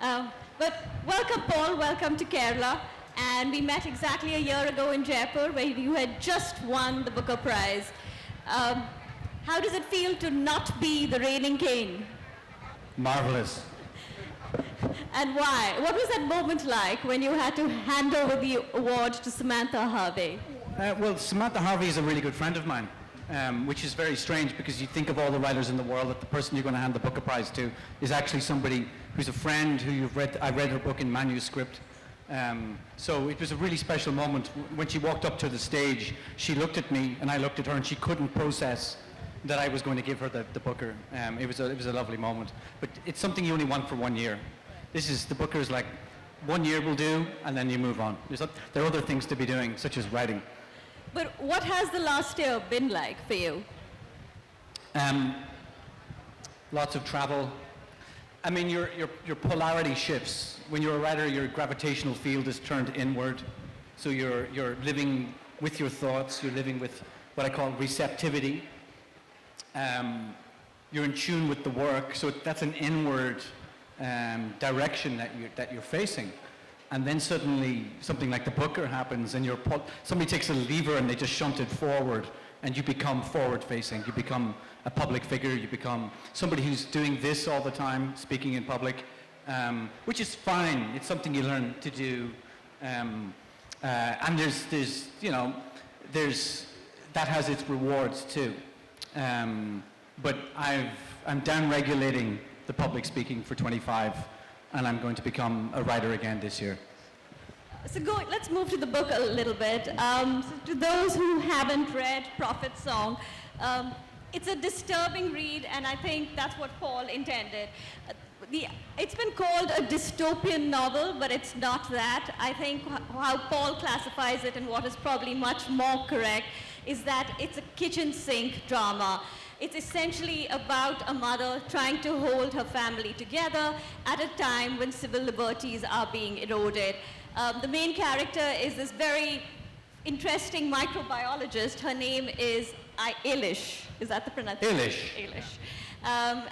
But welcome, Paul. Welcome to Kerala. And we met exactly a year ago in Jaipur, where you had just won the Booker Prize. How does it feel to not be the reigning king? Marvelous. And why? What was that moment like when you had to hand over the award to Samantha Harvey? Well, Samantha Harvey is a really good friend of mine, which is very strange because you think of all the writers in the world that the person you're going to hand the Booker Prize to is actually somebody who's a friend who I read her book in manuscript. So it was a really special moment. When she walked up to the stage, she looked at me and I looked at her and she couldn't process that I was going to give her the Booker. It was a lovely moment. But it's something you only want for 1 year. The Booker is like 1 year will do and then you move on. There are other things to be doing, such as writing. But what has the last year been like for you? Lots of travel. I mean, your polarity shifts. When you're a writer, your gravitational field is turned inward. So you're living with your thoughts. You're living with what I call receptivity. You're in tune with the work. So that's an inward direction that you're facing. And then suddenly something like the Booker happens and somebody takes a lever and they just shunt it forward and you become forward-facing. You become a public figure. You become somebody who's doing this all the time, speaking in public, which is fine. It's something you learn to do. And that has its rewards too. But I'm down-regulating the public speaking for 25, and I'm going to become a writer again this year. So let's move to the book a little bit. So to those who haven't read Prophet's Song, it's a disturbing read, and I think that's what Paul intended. It's been called a dystopian novel, but it's not that. I think how Paul classifies it, and what is probably much more correct, is that it's a kitchen sink drama. It's essentially about a mother trying to hold her family together at a time when civil liberties are being eroded. The main character is this very interesting microbiologist. Her name is Eilish. Is that the pronunciation? Eilish.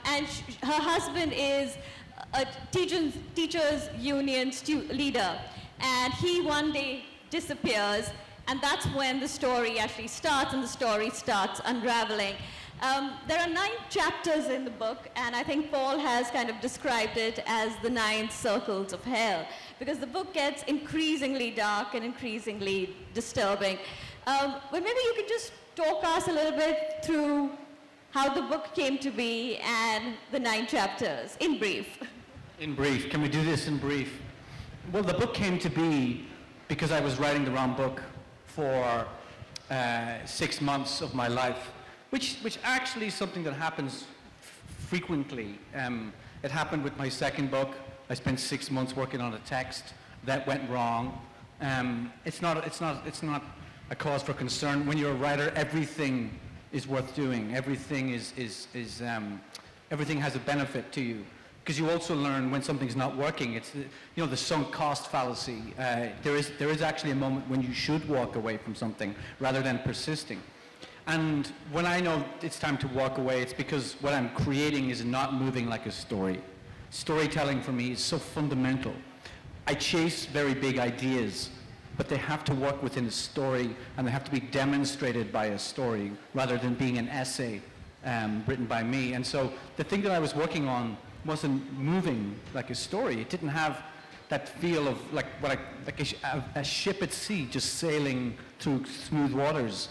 And her husband is a teachers union leader. And he one day disappears. And that's when the story actually starts, and the story starts unraveling. There are 9 chapters in the book, and I think Paul has kind of described it as the 9 circles of hell, because the book gets increasingly dark and increasingly disturbing. But maybe you could just talk us a little bit through how the book came to be and the 9 chapters, in brief. In brief. Can we do this in brief? Well, the book came to be because I was writing the wrong book for 6 months of my life. Which actually is something that happens frequently. It happened with my second book. I spent 6 months working on a text that went wrong. It's not a cause for concern. When you're a writer, everything is worth doing. Everything everything has a benefit to you, because you also learn when something's not working. It's the sunk cost fallacy. There is actually a moment when you should walk away from something rather than persisting. And when I know it's time to walk away, it's because what I'm creating is not moving like a story. Storytelling for me is so fundamental. I chase very big ideas, but they have to work within a story, and they have to be demonstrated by a story rather than being an essay written by me. And so the thing that I was working on wasn't moving like a story. It didn't have that feel of like a ship at sea just sailing through smooth waters.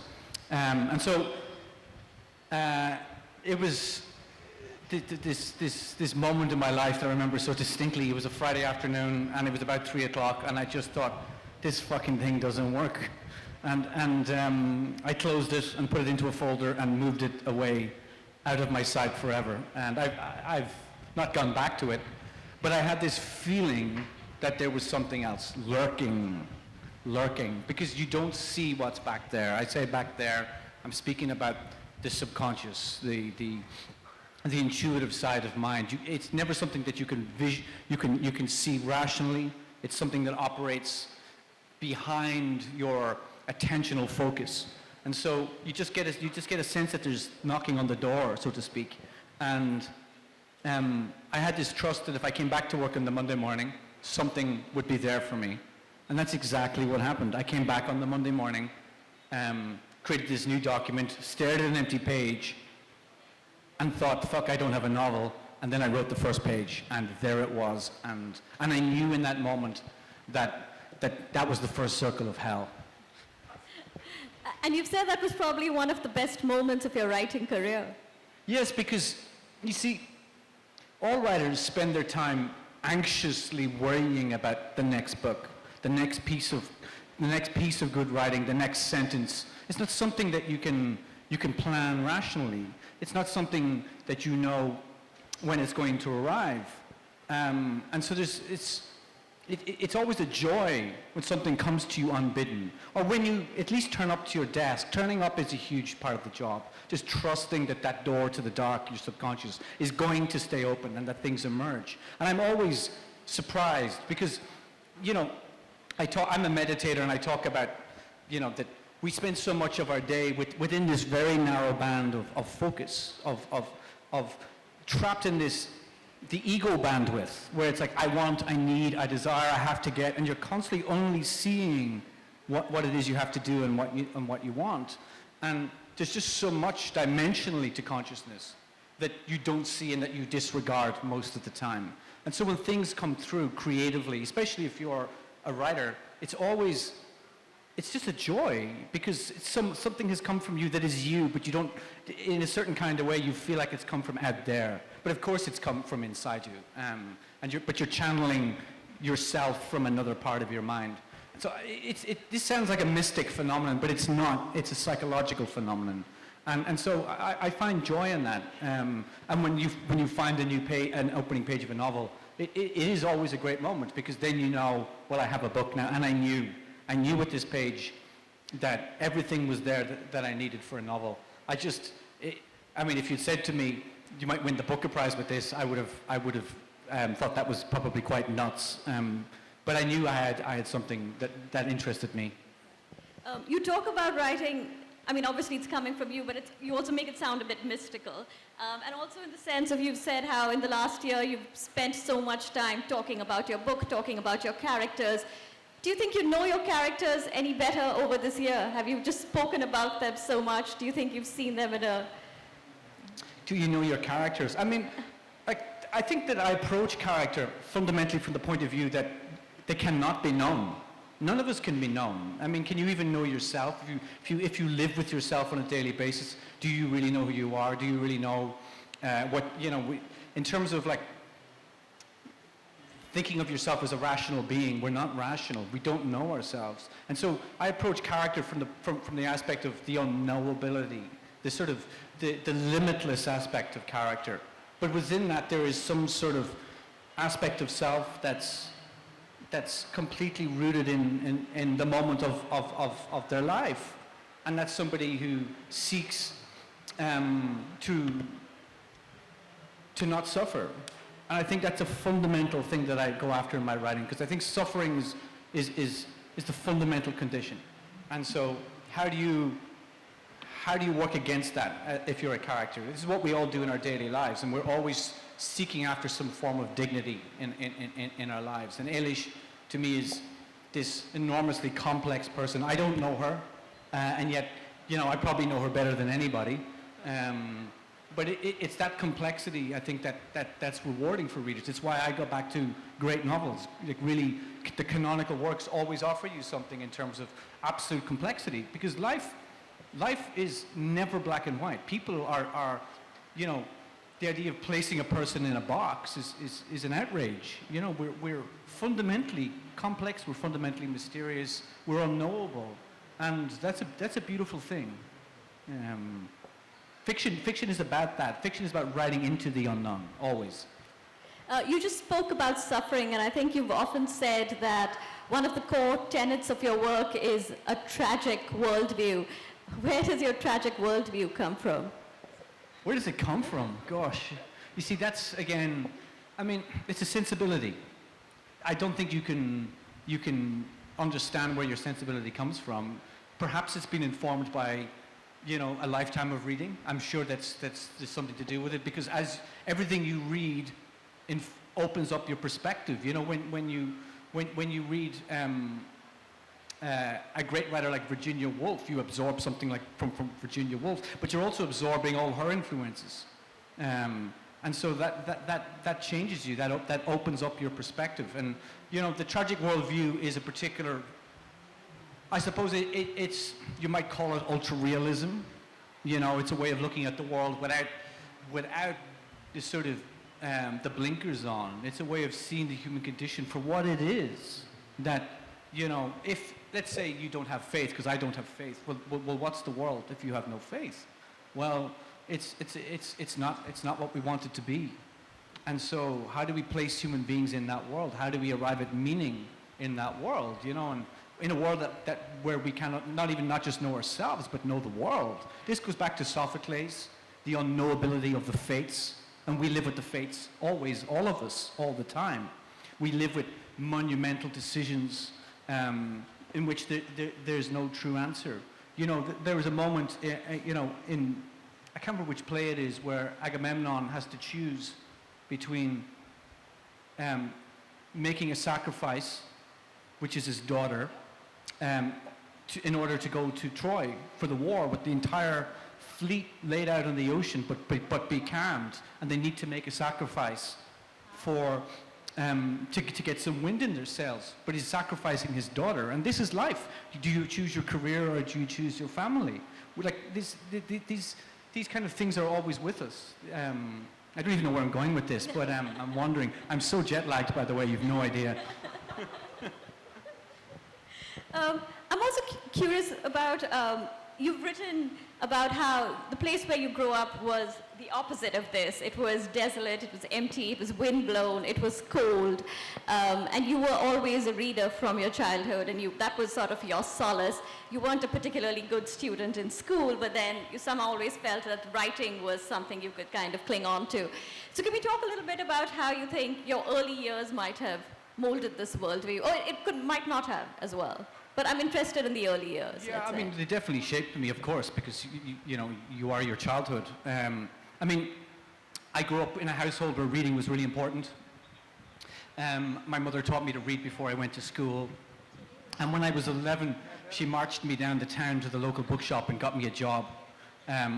And so it was this moment in my life that I remember so distinctly. It was a Friday afternoon, and it was about 3 o'clock, and I just thought, this fucking thing doesn't work. And I closed it and put it into a folder and moved it away out of my sight forever. And I've not gone back to it, but I had this feeling that there was something else lurking, because you don't see what's back there. I say back there, I'm speaking about the subconscious, the intuitive side of mind. It's never something that you can see rationally. It's something that operates behind your attentional focus. And so you just get a sense that there's knocking on the door, so to speak. And I I had this trust that if I came back to work on the Monday morning, something would be there for me. And that's exactly what happened. I came back on the Monday morning, created this new document, stared at an empty page, and thought, fuck, I don't have a novel. And then I wrote the first page, and there it was. And I knew in that moment that was the first circle of hell. And you've said that was probably one of the best moments of your writing career. Yes, because, you see, all writers spend their time anxiously worrying about the next book, the next piece of good writing, the next sentence. It's not something that you can plan rationally. It's not something that you know when it's going to arrive. And so it's always a joy when something comes to you unbidden, or when you at least turn up to your desk. Turning up is a huge part of the job. Just trusting that that door to the dark, your subconscious, is going to stay open and that things emerge. And I'm always surprised because, you know, I'm a meditator, and I talk about, you know, that we spend so much of our day within this very narrow band of focus, of trapped in this, the ego bandwidth, where it's like, I want, I need, I desire, I have to get, and you're constantly only seeing what it is you have to do and what you want. And there's just so much dimensionally to consciousness that you don't see and that you disregard most of the time. And so when things come through creatively, especially if you're a writer, it's just a joy, because something has come from you that is you, but you don't, in a certain kind of way, you feel like it's come from out there. But of course it's come from inside you. But you're channeling yourself from another part of your mind. So this sounds like a mystic phenomenon, but it's not. It's a psychological phenomenon. And so I find joy in that. And when you find an opening page of a novel, it is always a great moment, because then you know, well, I have a book now, and I knew with this page that everything was there that I needed for a novel. I mean, if you'd said to me, you might win the Booker Prize with this, I would have thought that was probably quite nuts. But I knew I had something that interested me. You talk about writing, I mean, obviously it's coming from you, but you also make it sound a bit mystical. And also in the sense of, you've said how in the last year you've spent so much time talking about your book, talking about your characters. Do you think you know your characters any better over this year? Have you just spoken about them so much? Do you think you've seen them in a... Do you know your characters? I mean, I think that I approach character fundamentally from the point of view that they cannot be known. None of us can be known. I mean, can you even know yourself? If you live with yourself on a daily basis, do you really know who you are? Do you really know in terms of like thinking of yourself as a rational being? We're not rational. We don't know ourselves. And so I approach character from the aspect of the unknowability, the sort of the limitless aspect of character. But within that, there is some sort of aspect of self that's completely rooted in the moment of their life. And that's somebody who seeks to not suffer. And I think that's a fundamental thing that I go after in my writing, because I think suffering is the fundamental condition. And so how do you work against that if you're a character? This is what we all do in our daily lives, and we're always seeking after some form of dignity in our lives. And Eilish, to me, is this enormously complex person. I don't know her, and yet, I probably know her better than anybody. But it's that complexity, I think, that's rewarding for readers. It's why I go back to great novels. Like, really, the canonical works always offer you something in terms of absolute complexity, because life is never black and white. People are the idea of placing a person in a box is an outrage. We're fundamentally complex, we're fundamentally mysterious, we're unknowable, and that's a beautiful thing. Fiction is about that. Fiction is about writing into the unknown, always. You just spoke about suffering, and I think you've often said that one of the core tenets of your work is a tragic worldview. Where does your tragic worldview come from? Where does it come from? Gosh. You see, that's, again, I mean, it's a sensibility. I don't think you can understand where your sensibility comes from. Perhaps it's been informed by, a lifetime of reading. I'm sure there's something to do with it, because as everything you read opens up your perspective. You know, when you read a great writer like Virginia Woolf, you absorb something like from Virginia Woolf, but you're also absorbing all her influences. And so that changes you, that opens up your perspective. And, you know, the tragic worldview is a particular, I suppose it's, you might call it ultra-realism. You know, it's a way of looking at the world without the sort of, the blinkers on. It's a way of seeing the human condition for what it is. That, you know, if, let's say you don't have faith, because I don't have faith, well, what's the world if you have no faith? Well, it's not what we want it to be. And so how do we place human beings in that world? How do we arrive at meaning in that world? You know, and in a world where we cannot not just know ourselves, but know the world. This goes back to Sophocles, the unknowability of the fates. And we live with the fates always, all of us, all the time. We live with monumental decisions in which there's no true answer. You know, there was a moment, you know, I can't remember which play it is, where Agamemnon has to choose between making a sacrifice, which is his daughter, in order to go to Troy for the war with the entire fleet laid out on the ocean, but becalmed, and they need to make a sacrifice for to get some wind in their sails. But he's sacrificing his daughter, and this is life. Do you choose your career or do you choose your family? Like these kind of things are always with us. I don't even know where I'm going with this, but I'm wondering. I'm so jet lagged, by the way. You've no idea. I'm also curious about, you've written about how the place where you grew up was the opposite of this. It was desolate, it was empty, it was windblown, it was cold, and you were always a reader from your childhood, and that was sort of your solace. You weren't a particularly good student in school, but then you somehow always felt that writing was something you could kind of cling on to. So can we talk a little bit about how you think your early years might have molded this worldview, or might not have as well? But I'm interested in the early years. Yeah, I mean, they definitely shaped me, of course, because you know, you are your childhood. I mean, I grew up in a household where reading was really important. My mother taught me to read before I went to school. And when I was 11, she marched me down the town to the local bookshop and got me a job,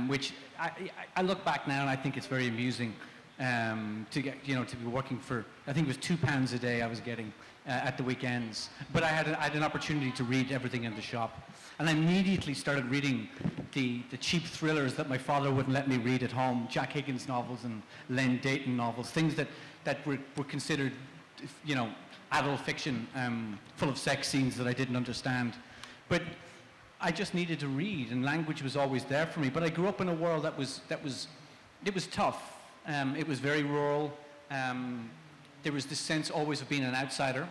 which I look back now and I think it's very amusing to get, you know, to be working for, I think it was £2 a day I was getting at the weekends. But I had an opportunity to read everything in the shop. And I immediately started reading the cheap thrillers that my father wouldn't let me read at home, Jack Higgins novels and Len Deighton novels, things that were considered, you know, adult fiction, full of sex scenes that I didn't understand. But I just needed to read, and language was always there for me. But I grew up in a world it was tough. It was very rural. There was this sense always of being an outsider,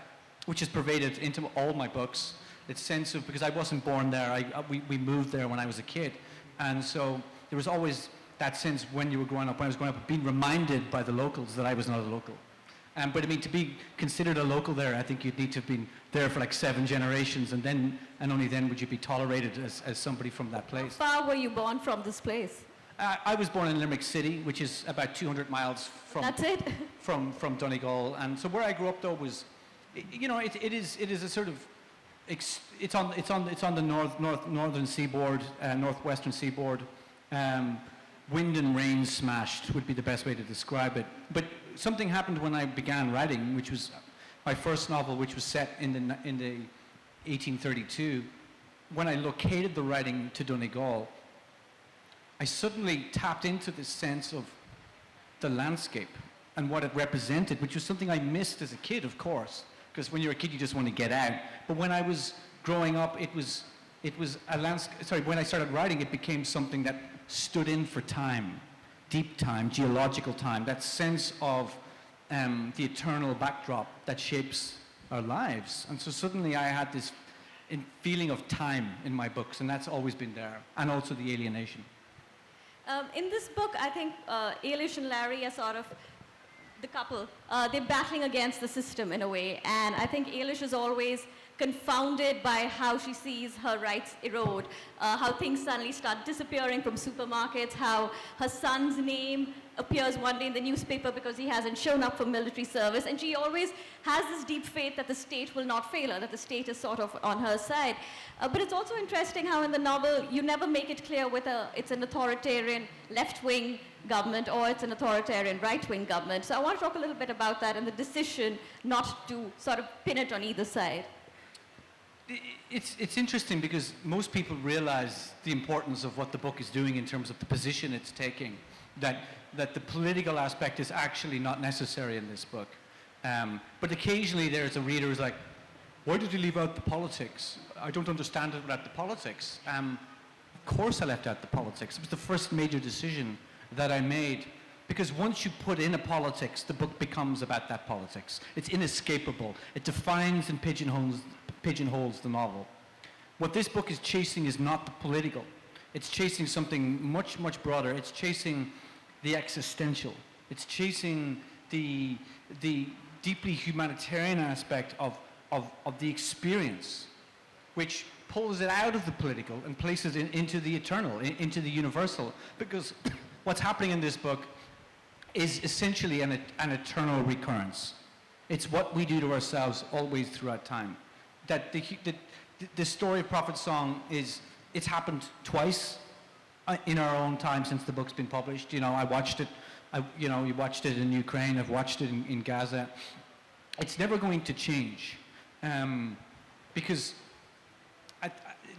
which is pervaded into all my books. It's sense of, because I wasn't born there, we moved there when I was a kid. And so there was always that sense when you were growing up, when I was growing up, being reminded by the locals that I was not a local. But I mean, to be considered a local there, I think you'd need to have been there for like 7 generations, and only then would you be tolerated as somebody from that place. How far were you born from this place? I was born in Limerick City, which is about 200 miles from That's it? from Donegal. And so where I grew up though was, you know, it is a sort of, it's on the northern seaboard, northwestern seaboard. Wind and rain smashed would be the best way to describe it. But something happened when I began writing, which was my first novel, which was set in the 1832. When I located the writing to Donegal, I suddenly tapped into this sense of the landscape and what it represented, which was something I missed as a kid, of course, because when you're a kid, you just want to get out. But when I was growing up, it was a landscape. Sorry, when I started writing, it became something that stood in for time, deep time, geological time, that sense of the eternal backdrop that shapes our lives. And so suddenly I had this feeling of time in my books, and that's always been there, and also the alienation. In this book, I think Ailish and Larry are sort of the couple. They're battling against the system in a way, and I think Ailish is always confounded by how she sees her rights erode, how things suddenly start disappearing from supermarkets, how her son's name appears one day in the newspaper because he hasn't shown up for military service, and she always has this deep faith that the state will not fail her, that the state is sort of on her side. But it's also interesting how in the novel you never make it clear whether it's an authoritarian left-wing government or it's an authoritarian right-wing government. So I want to talk a little bit about that and the decision not to sort of pin it on either side. It's interesting because most people realize the importance of what the book is doing in terms of the position it's taking, that the political aspect is actually not necessary in this book. But occasionally there's a reader who's like, why did you leave out the politics? I don't understand it without the politics. Of course I left out the politics. It was the first major decision that I made, because once you put in a politics, the book becomes about that politics. It's inescapable. It defines and pigeonholes the novel. What this book is chasing is not the political. It's chasing something much, much broader. It's chasing the existential. It's chasing the deeply humanitarian aspect of the experience, which pulls it out of the political and places it into the eternal, into the universal. Because what's happening in this book is essentially an eternal recurrence. It's what we do to ourselves always throughout time. That the story of Prophet Song it's happened twice in our own time since the book's been published. You know, I watched it. You watched it in Ukraine. I've watched it in Gaza. It's never going to change, because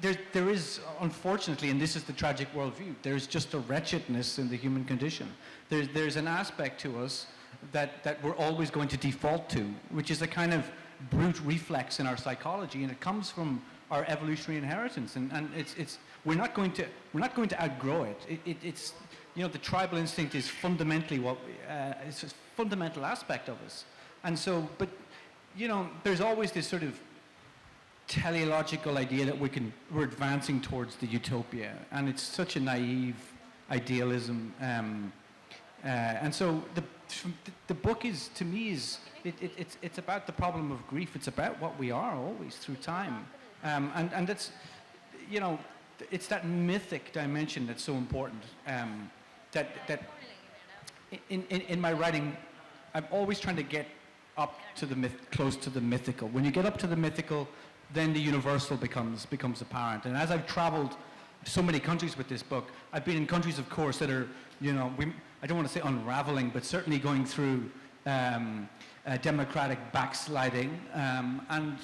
there is, unfortunately, and this is the tragic worldview, there's just a wretchedness in the human condition. There's an aspect to us that we're always going to default to, which is a kind of brute reflex in our psychology, and it comes from our evolutionary inheritance, and we're not going to outgrow it. It's the tribal instinct is fundamentally it's a fundamental aspect of us, and so, but there's always this sort of teleological idea that we're advancing towards the utopia, and it's such a naive idealism, and so the book is, to me, it's about the problem of grief. It's about what we are always through time, and that's it's that mythic dimension that's so important. That in my writing, I'm always trying to get up to the close to the mythical. When you get up to the mythical, then the universal becomes apparent. And as I've traveled so many countries with this book, I've been in countries, of course, that are I don't want to say unraveling, but certainly going through democratic backsliding, and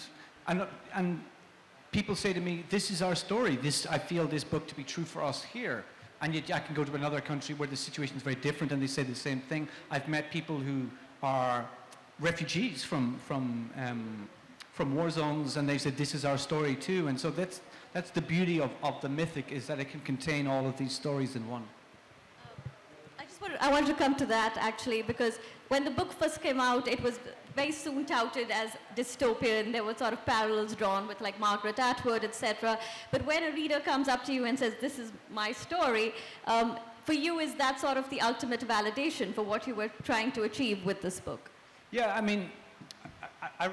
people say to me, this is our story. I feel this book to be true for us here. And yet I can go to another country where the situation is very different and they say the same thing. I've met people who are refugees from war zones, and they said, this is our story too. And so that's the beauty of the mythic, is that it can contain all of these stories in one. I wanted to come to that, actually, because when the book first came out, it was very soon touted as dystopian. There were sort of parallels drawn with like Margaret Atwood, etc. But when a reader comes up to you and says, this is my story, for you, is that sort of the ultimate validation for what you were trying to achieve with this book? Yeah, I mean, I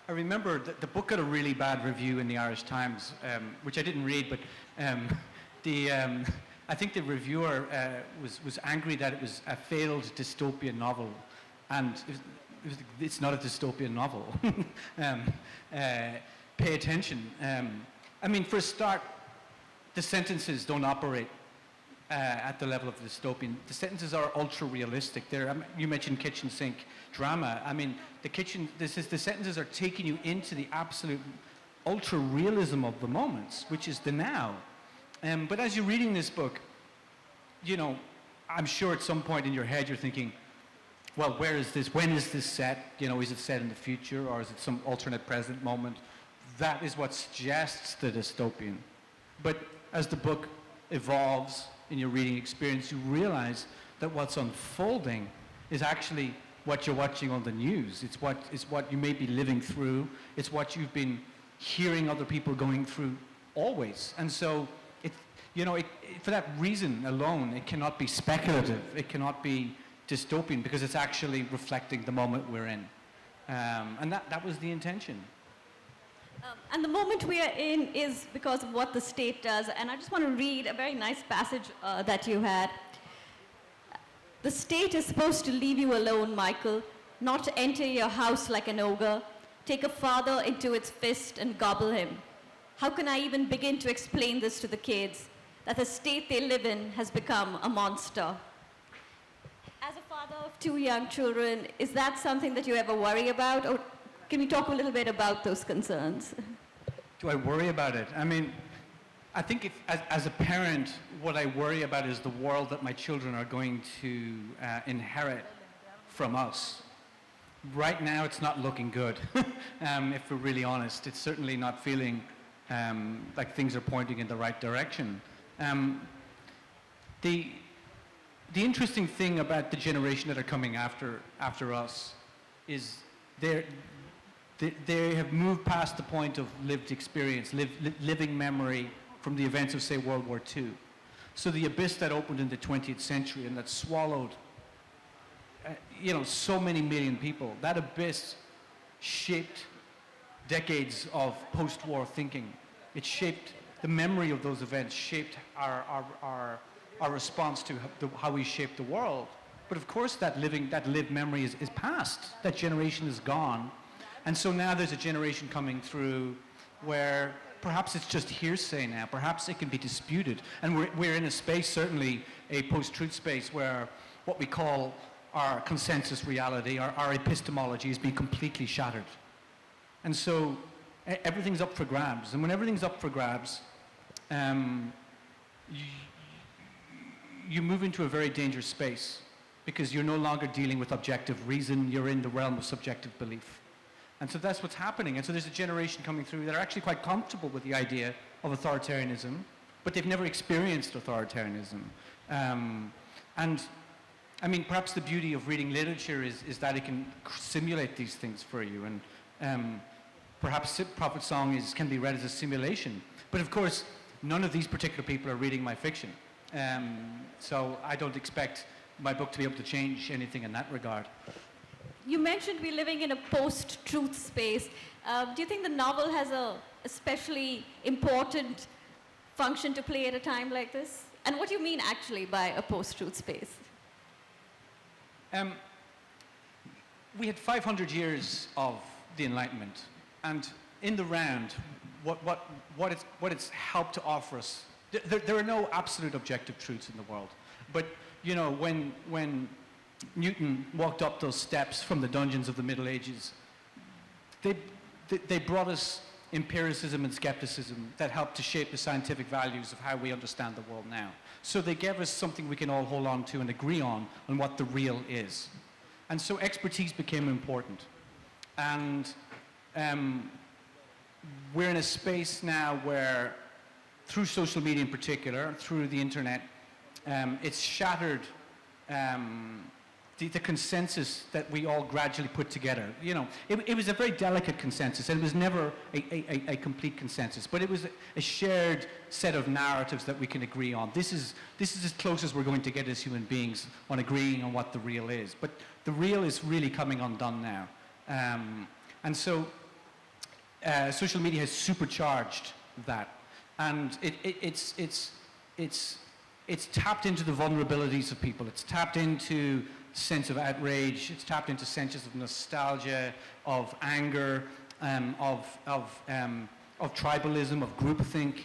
remember the book got a really bad review in the Irish Times, which I didn't read, but I think the reviewer was angry that it was a failed dystopian novel, and it's not a dystopian novel. Pay attention. I mean, for a start, the sentences don't operate at the level of dystopian. The sentences are ultra realistic. You mentioned kitchen sink drama. I mean, the sentences are taking you into the absolute ultra realism of the moments, which is the now. But as you're reading this book, I'm sure at some point in your head you're thinking, well, where is this? When is this set? Is it set in the future, or is it some alternate present moment? That is what suggests the dystopian. But as the book evolves in your reading experience, you realize that what's unfolding is actually what you're watching on the news. It's what you may be living through. It's what you've been hearing other people going through always. And so, for that reason alone, it cannot be speculative. It cannot be dystopian, because it's actually reflecting the moment we're in. And that was the intention. And the moment we are in is because of what the state does. And I just want to read a very nice passage that you had. The state is supposed to leave you alone, Michael, not to enter your house like an ogre, take a father into its fist and gobble him. How can I even begin to explain this to the kids, that the state they live in has become a monster? As a father of 2 young children, is that something that you ever worry about? Or can we talk a little bit about those concerns? Do I worry about it? I mean, I think as a parent, what I worry about is the world that my children are going to inherit from us. Right now, it's not looking good, if we're really honest. It's certainly not feeling like things are pointing in the right direction. The interesting thing about the generation that are coming after us is they have moved past the point of lived experience, living memory from the events of, say, World War II. So the abyss that opened in the 20th century and that swallowed so many million people, that abyss shaped decades of post-war thinking. It shaped the memory of those events, shaped our response to how we shape the world. But of course that lived memory is past. That generation is gone. And so now there's a generation coming through where perhaps it's just hearsay now. Perhaps it can be disputed. And we're in a space, certainly a post-truth space, where what we call our consensus reality, our epistemology is being completely shattered. And so everything's up for grabs. And when everything's up for grabs, you move into a very dangerous space because you're no longer dealing with objective reason, you're in the realm of subjective belief. And so that's what's happening. And so there's a generation coming through that are actually quite comfortable with the idea of authoritarianism, but they've never experienced authoritarianism. And I mean, perhaps the beauty of reading literature is that it can simulate these things for you. And perhaps Prophet Song can be read as a simulation. But of course, none of these particular people are reading my fiction. So I don't expect my book to be able to change anything in that regard. You mentioned we're living in a post-truth space. Do you think the novel has a especially important function to play at a time like this? And what do you mean actually by a post-truth space? We had 500 years of the Enlightenment, and in the round, what it's helped to offer us. There are no absolute objective truths in the world, but you know, when Newton walked up those steps from the dungeons of the Middle Ages, they brought us empiricism and skepticism that helped to shape the scientific values of how we understand the world now. So they gave us something we can all hold on to and agree on what the real is. And so expertise became important. And we're in a space now where, through social media in particular, through the internet, it's shattered the consensus that we all gradually put together. You know, it was a very delicate consensus, and it was never a complete consensus, but it was a shared set of narratives that we can agree on. This is as close as we're going to get as human beings on agreeing on what the real is. But the real is really coming undone now. And so social media has supercharged that. And it's tapped into the vulnerabilities of people. It's tapped into sense of outrage. It's tapped into senses of nostalgia, of anger, of tribalism, of groupthink.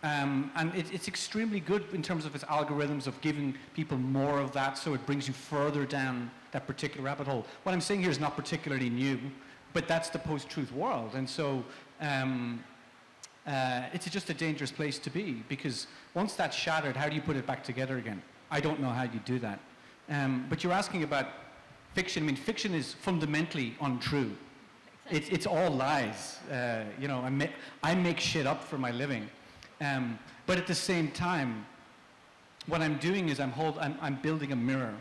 And it's extremely good in terms of its algorithms of giving people more of that, so it brings you further down that particular rabbit hole. What I'm saying here is not particularly new, but that's the post-truth world. And so it's just a dangerous place to be, because once that's shattered, how do you put it back together again? I don't know how you do that. But you're asking about fiction. I mean, fiction is fundamentally untrue. It's all lies. You know, I make shit up for my living. But at the same time, what I'm doing is I'm building a mirror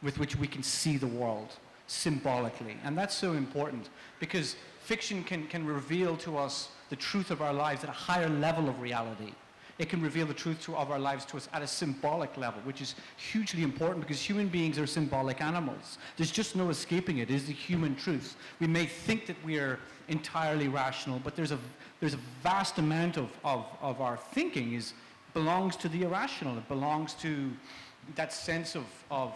with which we can see the world symbolically. And that's so important, because fiction can reveal to us the truth of our lives at a higher level of reality. It can reveal the truth of our lives to us at a symbolic level, which is hugely important because human beings are symbolic animals. There's just no escaping it. It is the human truth. We may think that we are entirely rational, but there's a vast amount of our thinking belongs to the irrational. It belongs to that sense of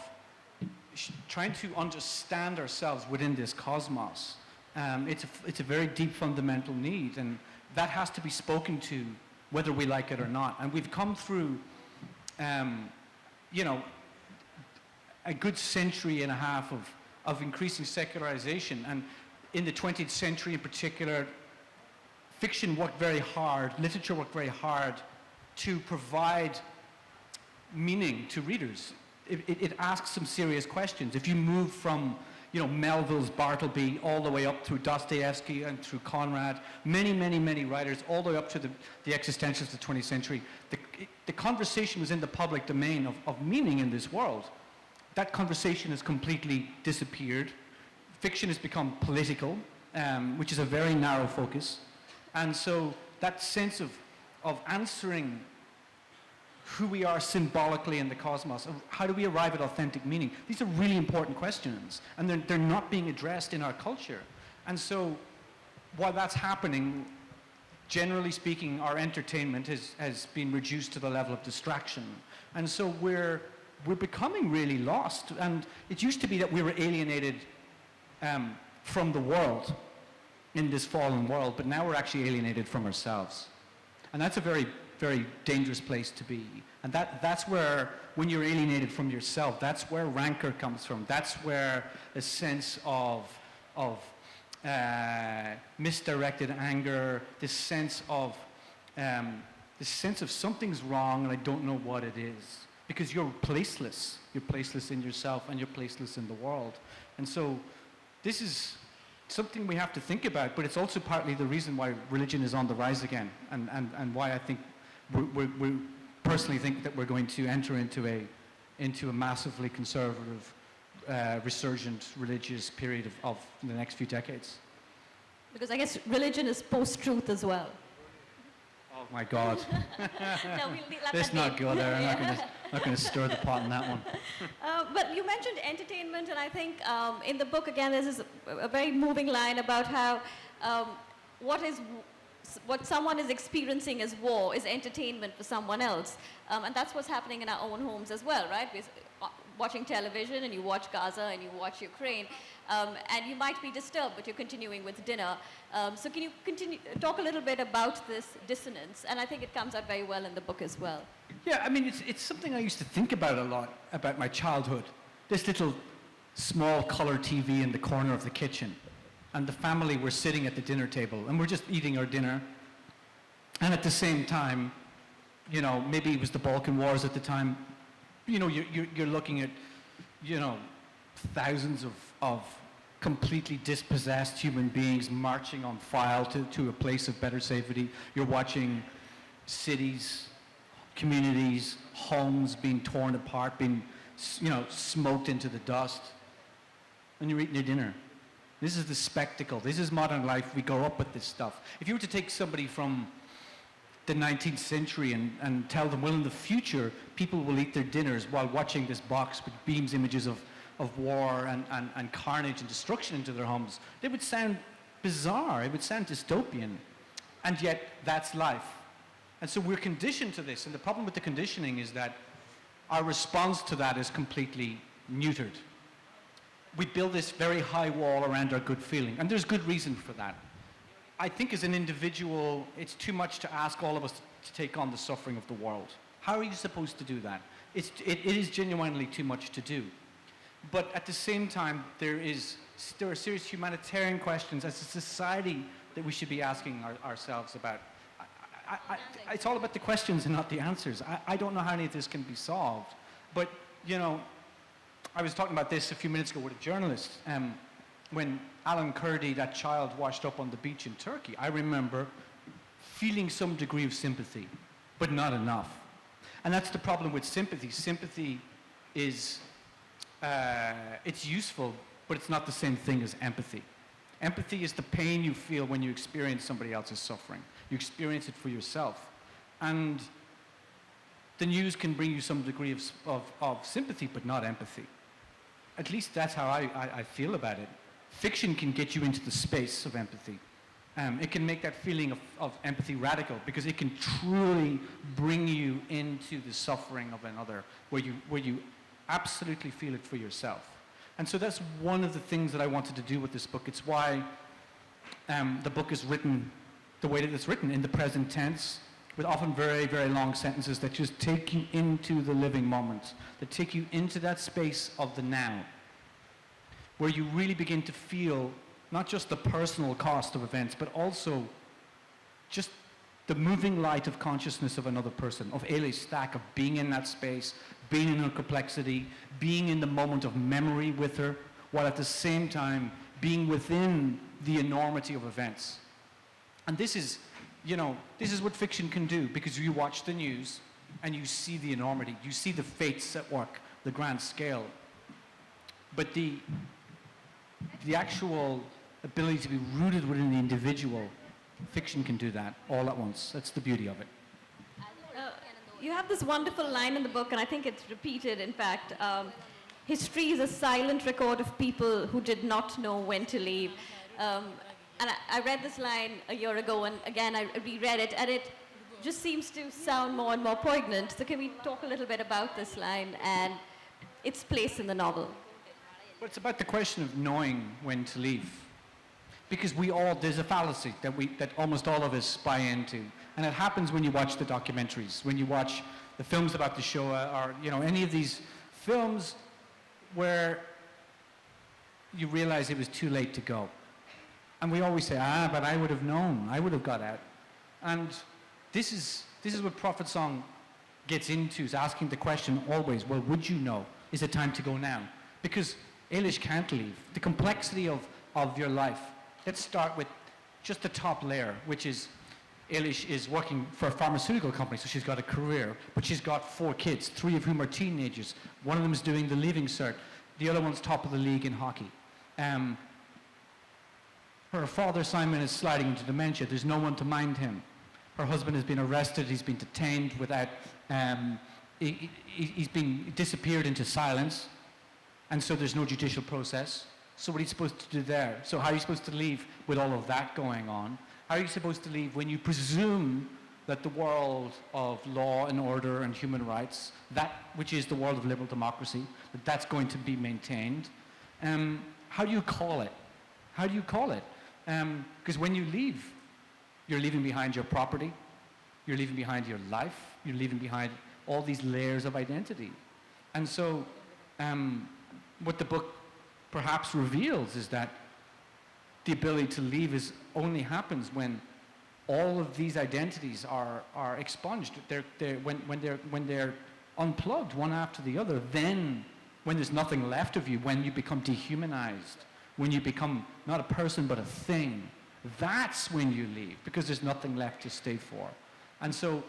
trying to understand ourselves within this cosmos. It's a very deep fundamental need, and that has to be spoken to whether we like it or not. And we've come through, a good century and a half of increasing secularization. And in the 20th century in particular, fiction worked very hard, literature worked very hard to provide meaning to readers. It asks some serious questions. If you move from Melville's Bartleby all the way up through Dostoevsky and through Conrad, many writers, all the way up to the existentialists of the 20th century, the conversation was in the public domain of meaning in this world. That conversation has completely disappeared. Fiction has become political, which is a very narrow focus. And so that sense of answering who we are symbolically in the cosmos, how do we arrive at authentic meaning? These are really important questions, and they're not being addressed in our culture. And so while that's happening, generally speaking, our entertainment has been reduced to the level of distraction. And so we're becoming really lost. And it used to be that we were alienated from the world in this fallen world, but now we're actually alienated from ourselves. And that's a very dangerous place to be. And that's where, when you're alienated from yourself, that's where rancor comes from. That's where a sense of misdirected anger, this sense of something's wrong and I don't know what it is. Because you're placeless. You're placeless in yourself and you're placeless in the world. And so this is something we have to think about, but it's also partly the reason why religion is on the rise again, and why I think we personally think that we're going to enter into a massively conservative, resurgent religious period of the next few decades. Because I guess religion is post-truth as well. Oh my God. No, Let's not go there. I'm not going to stir the pot in that one. But you mentioned entertainment, and I think in the book, again, there's a very moving line about how what someone is experiencing as war is entertainment for someone else. And that's what's happening in our own homes as well, right? We're watching television, and you watch Gaza, and you watch Ukraine, and you might be disturbed, but you're continuing with dinner. So can you talk a little bit about this dissonance? And I think it comes out very well in the book as well. Yeah, I mean, it's something I used to think about a lot, about my childhood. This little small color TV in the corner of the kitchen. And the family were sitting at the dinner table, and we're just eating our dinner. And at the same time, maybe it was the Balkan Wars at the time, you're looking at, thousands of completely dispossessed human beings marching on file to a place of better safety. You're watching cities, communities, homes being torn apart, being, smoked into the dust. And you're eating your dinner. This is the spectacle. This is modern life. We grow up with this stuff. If you were to take somebody from the 19th century and tell them, well, in the future, people will eat their dinners while watching this box which beams images of war and carnage and destruction into their homes, they would sound bizarre. It would sound dystopian. And yet, that's life. And so we're conditioned to this. And the problem with the conditioning is that our response to that is completely neutered. We build this very high wall around our good feeling. And there's good reason for that. I think as an individual, it's too much to ask all of us to take on the suffering of the world. How are you supposed to do that? It is genuinely too much to do. But at the same time, there are serious humanitarian questions as a society that we should be asking ourselves about. It's all about the questions and not the answers. I don't know how any of this can be solved. But, I was talking about this a few minutes ago with a journalist. When Alan Kurdi, that child, washed up on the beach in Turkey, I remember feeling some degree of sympathy, but not enough. And that's the problem with sympathy. Sympathy is, it's useful, but it's not the same thing as empathy. Empathy is the pain you feel when you experience somebody else's suffering. You experience it for yourself. And the news can bring you some degree of sympathy, but not empathy. At least that's how I feel about it. Fiction can get you into the space of empathy. It can make that feeling of empathy radical, because it can truly bring you into the suffering of another, where you absolutely feel it for yourself. And so that's one of the things that I wanted to do with this book. It's why the book is written the way that it's written, in the present tense, with often very, very long sentences that just take you into the living moment, that take you into that space of the now, where you really begin to feel not just the personal cost of events, but also just the moving light of consciousness of another person, of Eilish Stack, of being in that space, being in her complexity, being in the moment of memory with her, while at the same time being within the enormity of events. And this is, this is what fiction can do, because you watch the news and you see the enormity, you see the fates at work, the grand scale. But the actual ability to be rooted within the individual, fiction can do that all at once. That's the beauty of it. You have this wonderful line in the book, and I think it's repeated, in fact. History is a silent record of people who did not know when to leave. And I read this line a year ago, and again I reread it, and it just seems to sound more and more poignant. So can we talk a little bit about this line and its place in the novel? Well, it's about the question of knowing when to leave. Because there's a fallacy that almost all of us buy into. And it happens when you watch the documentaries, when you watch the films about the Shoah, or any of these films where you realize it was too late to go. And we always say, but I would have known, I would have got out. And this is what Prophet Song gets into, is asking the question always, well, would you know? Is it time to go now? Because Eilish can't leave. The complexity of your life. Let's start with just the top layer, which is Eilish is working for a pharmaceutical company, so she's got a career, but she's got 4 kids, 3 of whom are teenagers. One of them is doing the leaving cert. The other one's top of the league in hockey. Her father, Simon, is sliding into dementia. There's no one to mind him. Her husband has been arrested. He's been detained without... he's been disappeared into silence, and so there's no judicial process. So what are you supposed to do there? So how are you supposed to leave with all of that going on? How are you supposed to leave when you presume that the world of law and order and human rights, that which is the world of liberal democracy, that's going to be maintained? How do you call it? How do you call it? Because when you leave, you're leaving behind your property, you're leaving behind your life, you're leaving behind all these layers of identity. And so what the book perhaps reveals is that the ability to leave only happens when all of these identities are expunged. When they're unplugged one after the other, then when there's nothing left of you, when you become dehumanized, when you become not a person but a thing, that's when you leave, because there's nothing left to stay for. And so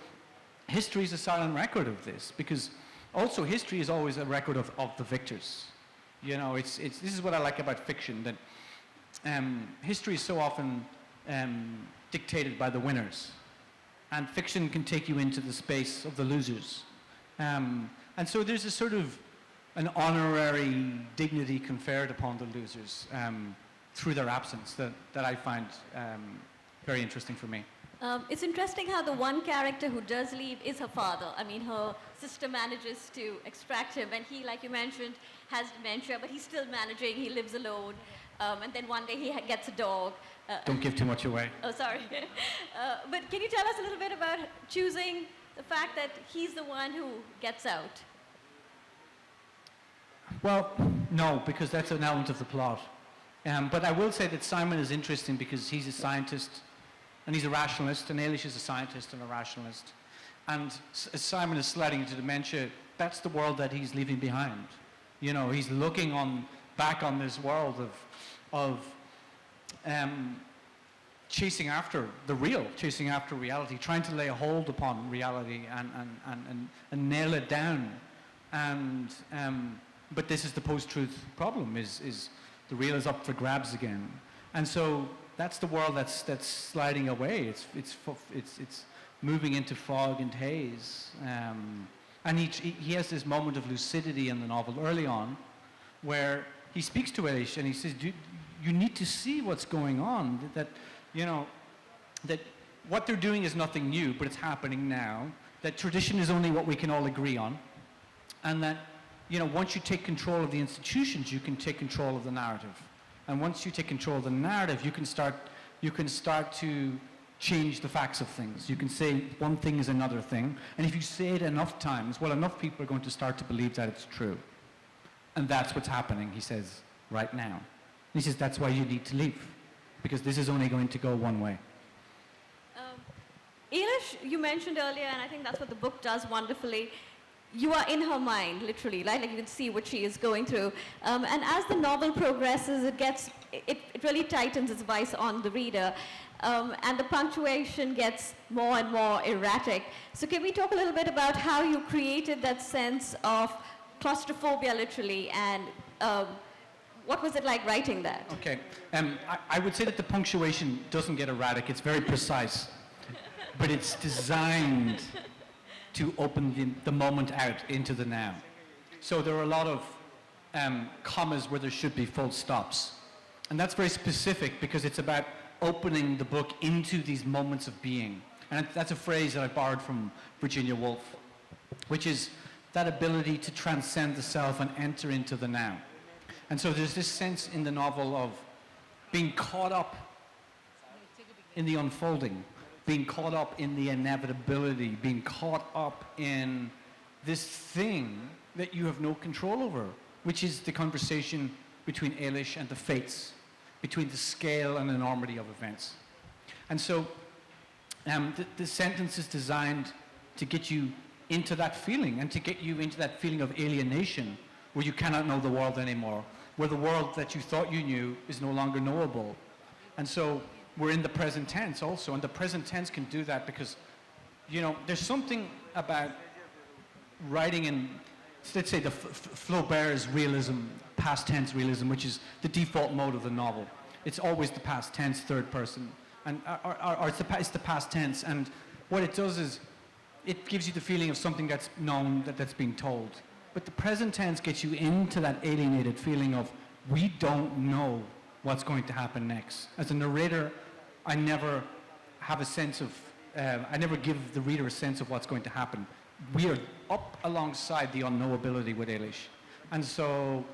history is a silent record of this, because also history is always a record of the victors. This is what I like about fiction, that history is so often dictated by the winners, and fiction can take you into the space of the losers. And so there's a sort of an honorary dignity conferred upon the losers through their absence that I find very interesting for me. It's interesting how the one character who does leave is her father. I mean, her sister manages to extract him, and he, like you mentioned, has dementia, but he's still managing. He lives alone. And then one day he gets a dog. Don't give too much away. Oh, sorry. But can you tell us a little bit about choosing the fact that he's the one who gets out? Well, no, because that's an element of the plot. But I will say that Simon is interesting because he's a scientist and he's a rationalist, and Eilish is a scientist and a rationalist. And as Simon is sliding into dementia, that's the world that he's leaving behind. He's looking back on this world of chasing after the real, chasing after reality, trying to lay a hold upon reality and nail it down. But this is the post-truth problem: is the real is up for grabs again. And so that's the world that's sliding away. It's moving into fog and haze. And he has this moment of lucidity in the novel early on where he speaks to Elish and he says, you need to see what's going on, that what they're doing is nothing new, but it's happening now, that tradition is only what we can all agree on, and that once you take control of the institutions, you can take control of the narrative. And once you take control of the narrative, you can start to change the facts of things. You can say one thing is another thing, and if you say it enough times, well, enough people are going to start to believe that it's true. And that's what's happening, he says, right now. And he says that's why you need to leave, because this is only going to go one way. Elish, you mentioned earlier, and I think that's what the book does wonderfully. You are in her mind, literally, right? Like you can see what she is going through. And as the novel progresses, it really tightens its vice on the reader. And the punctuation gets more and more erratic. So can we talk a little bit about how you created that sense of claustrophobia, literally, and what was it like writing that? Okay. I would say that the punctuation doesn't get erratic. It's very precise. But it's designed to open the moment out into the now. So there are a lot of commas where there should be full stops. And that's very specific because it's about opening the book into these moments of being. And that's a phrase that I borrowed from Virginia Woolf, which is that ability to transcend the self and enter into the now. And so there's this sense in the novel of being caught up in the unfolding, being caught up in the inevitability, being caught up in this thing that you have no control over, which is the conversation between Elish and the fates, between the scale and enormity of events. And so the sentence is designed to get you into that feeling and to get you into that feeling of alienation where you cannot know the world anymore, where the world that you thought you knew is no longer knowable. And so we're in the present tense also, and the present tense can do that because, there's something about writing in, let's say, the Flaubert's realism, past tense realism, which is the default mode of the novel. It's always the past tense, third person, and or it's the past tense, and what it does is it gives you the feeling of something that's known, that's being told. But the present tense gets you into that alienated feeling of we don't know what's going to happen next. As a narrator, I never have a sense of, I never give the reader a sense of what's going to happen. We are up alongside the unknowability with Elish. And so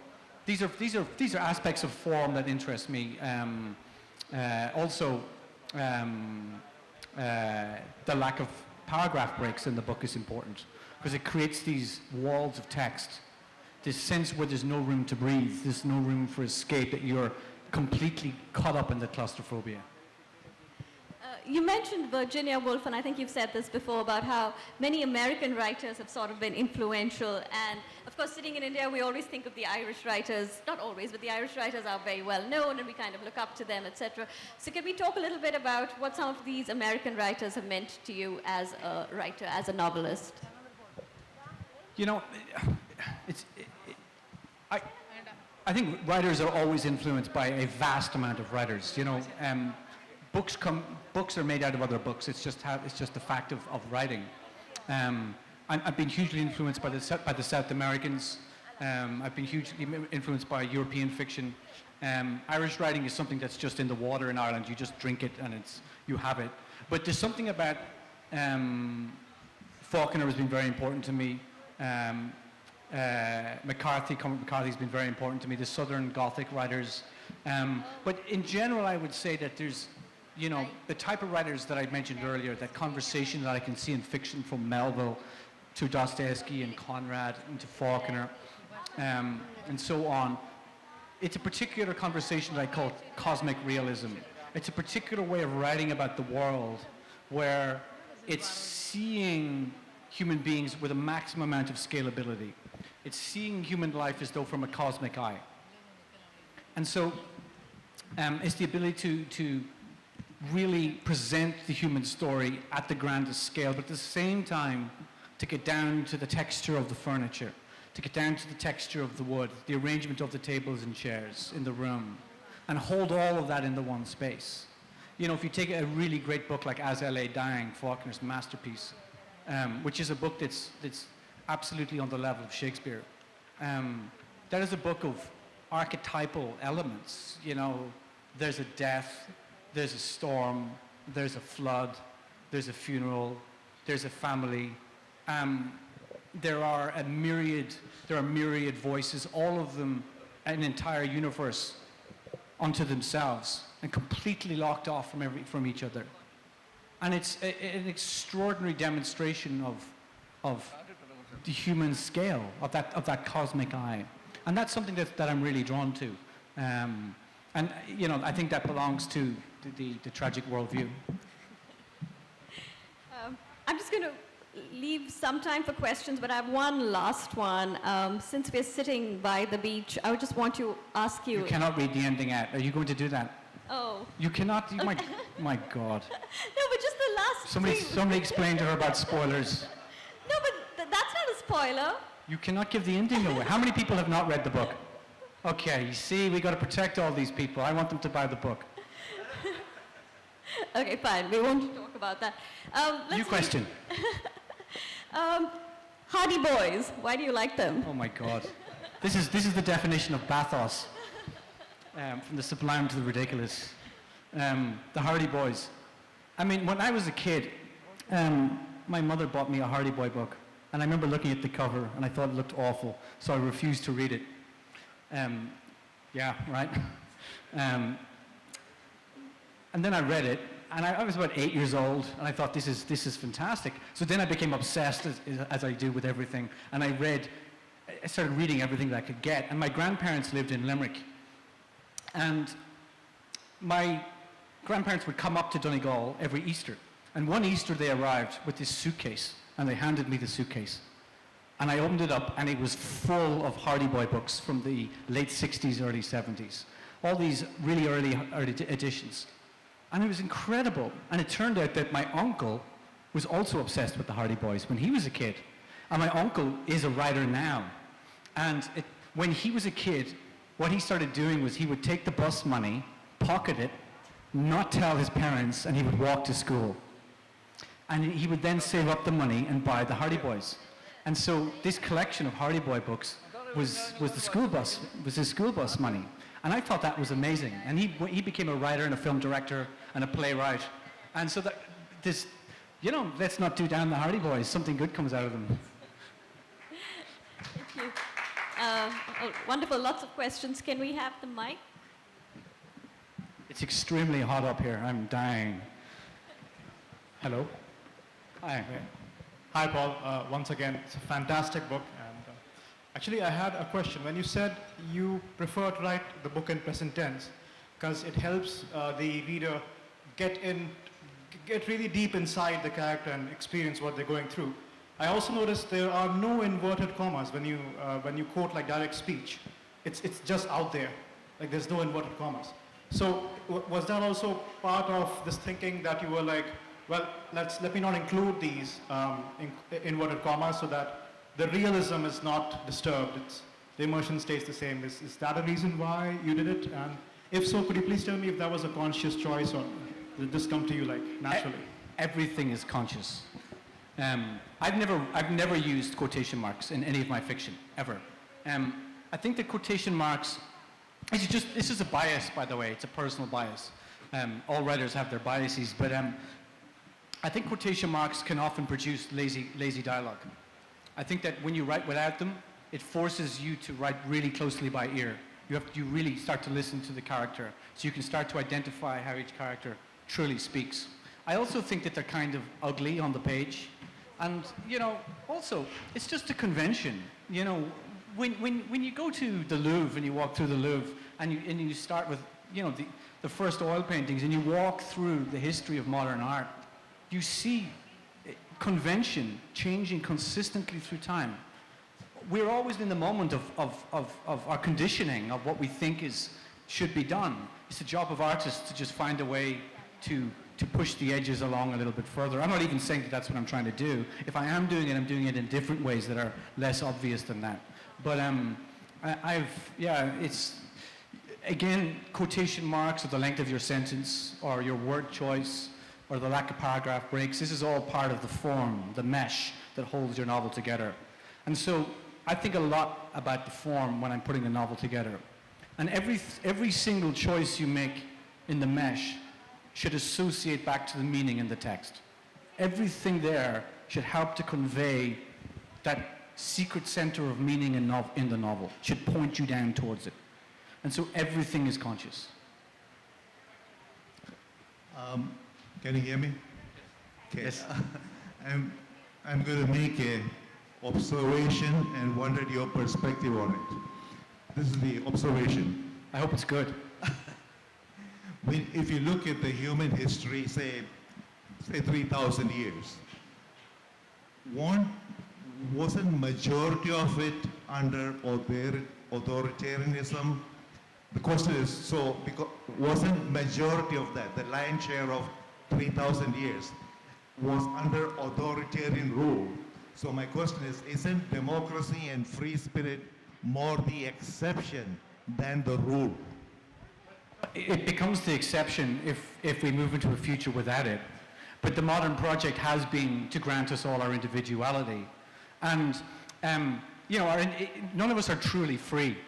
these are aspects of form that interest me. Also, the lack of paragraph breaks in the book is important because it creates these walls of text, this sense where there's no room to breathe, there's no room for escape, that you're completely caught up in the claustrophobia. You mentioned Virginia Woolf, and I think you've said this before, about how many American writers have sort of been influential. And of course, sitting in India, we always think of the Irish writers, not always, but the Irish writers are very well known, and we kind of look up to them, etc. So can we talk a little bit about what some of these American writers have meant to you as a writer, as a novelist? I think writers are always influenced by a vast amount of writers. Books are made out of other books. It's just the fact of writing. I've been hugely influenced by the South Americans. I've been hugely influenced by European fiction. Irish writing is something that's just in the water in Ireland. You just drink it and you have it. But there's something about Faulkner has been very important to me. McCarthy's been very important to me. The Southern Gothic writers. But in general, I would say that there's the type of writers that I mentioned earlier, that conversation that I can see in fiction from Melville to Dostoevsky and Conrad and to Faulkner and so on. It's a particular conversation that I call cosmic realism. It's a particular way of writing about the world where it's seeing human beings with a maximum amount of scalability. It's seeing human life as though from a cosmic eye. And so it's the ability to really present the human story at the grandest scale, but at the same time to get down to the texture of the furniture, to get down to the texture of the wood, the arrangement of the tables and chairs in the room, and hold all of that in the one space. If you take a really great book like As L.A. Dying, Faulkner's masterpiece, which is a book that's absolutely on the level of Shakespeare. That is a book of archetypal elements. You know, there's a death, there's a storm, there's a flood, there's a funeral, there's a family. There are myriad voices, all of them an entire universe unto themselves and completely locked off from each other. And it's an extraordinary demonstration of the human scale, of that cosmic eye. And that's something that I'm really drawn to. And you know, I think that belongs to the tragic worldview. I'm just going to leave some time for questions, but I have one last one. Since we're sitting by the beach, I would just want to ask you... You cannot read the ending out. Are you going to do that? Oh. You cannot? You my God. No, but just the last Somebody explain to her about spoilers. No, but that's not a spoiler. You cannot give the ending away. How many people have not read the book? Okay, you see, we got to protect all these people. I want them to buy the book. Okay, fine. We won't talk about that. New question. Hardy Boys. Why do you like them? Oh my God. This is the definition of bathos. From the sublime to the ridiculous. The Hardy Boys. I mean, when I was a kid, my mother bought me a Hardy Boy book. And I remember looking at the cover and I thought it looked awful. So I refused to read it. Yeah, right? And then I read it, and I was about 8 years old, and I thought, this is fantastic. So then I became obsessed, as I do with everything, and I started reading everything that I could get. And my grandparents lived in Limerick. And my grandparents would come up to Donegal every Easter. And one Easter they arrived with this suitcase, and they handed me the suitcase. And I opened it up, and it was full of Hardy Boy books from the late 60s, early 70s. All these really early editions. And it was incredible. And it turned out that my uncle was also obsessed with the Hardy Boys when he was a kid. And my uncle is a writer now. And when he was a kid, what he started doing was he would take the bus money, pocket it, not tell his parents, and he would walk to school. And he would then save up the money and buy the Hardy Boys. And so this collection of Hardy Boy books was the school bus, was his school bus money. And I thought that was amazing. And he became a writer and a film director and a playwright. And so that this, you know, let's not do down the Hardy Boys. Something good comes out of them. Thank you. Oh, wonderful, lots of questions. Can we have the mic? It's extremely hot up here. I'm dying. Hello? Hi. Hi, Paul. Once again, it's a fantastic book. And actually, I had a question. When you said you prefer to write the book in present tense, because it helps the reader get really deep inside the character and experience what they're going through. I also noticed there are no inverted commas when you quote like direct speech. It's just out there. Like there's no inverted commas. So was that also part of this thinking that you were like, well, let me not include these inverted commas so that the realism is not disturbed. The immersion stays the same. Is that a reason why you did it? And if so, could you please tell me if that was a conscious choice or did this come to you like naturally? Everything is conscious. I've never used quotation marks in any of my fiction, ever. I think that quotation marks, this is a bias, by the way, it's a personal bias. All writers have their biases, but I think quotation marks can often produce lazy dialogue. I think that when you write without them, it forces you to write really closely by ear. You really start to listen to the character, so you can start to identify how each character truly speaks. I also think that they're kind of ugly on the page. And, you know, also, it's just a convention. You know, when you go to the Louvre and you walk through the Louvre and you start with, you know, the first oil paintings and you walk through the history of modern art, you see convention changing consistently through time. We're always in the moment of our conditioning of what we think should be done. It's the job of artists to just find a way to push the edges along a little bit further. I'm not even saying that that's what I'm trying to do. If I am doing it, I'm doing it in different ways that are less obvious than that. But it's, again, quotation marks or the length of your sentence or your word choice or the lack of paragraph breaks. This is all part of the form, the mesh that holds your novel together. And so I think a lot about the form when I'm putting a novel together. And every single choice you make in the mesh should associate back to the meaning in the text. Everything there should help to convey that secret center of meaning in the novel, should point you down towards it. And so everything is conscious. Can you hear me? Okay. Yes. I'm going to make a observation and wanted your perspective on it. This is the observation. I hope it's good. If you look at the human history, say 3,000 years, wasn't majority of it under authoritarianism? The question is, so because wasn't majority of that, the lion's share of 3,000 years, was under authoritarian rule? So my question is, isn't democracy and free spirit more the exception than the rule? It becomes the exception if we move into a future without it. But the modern project has been to grant us all our individuality. And, you know, none of us are truly free.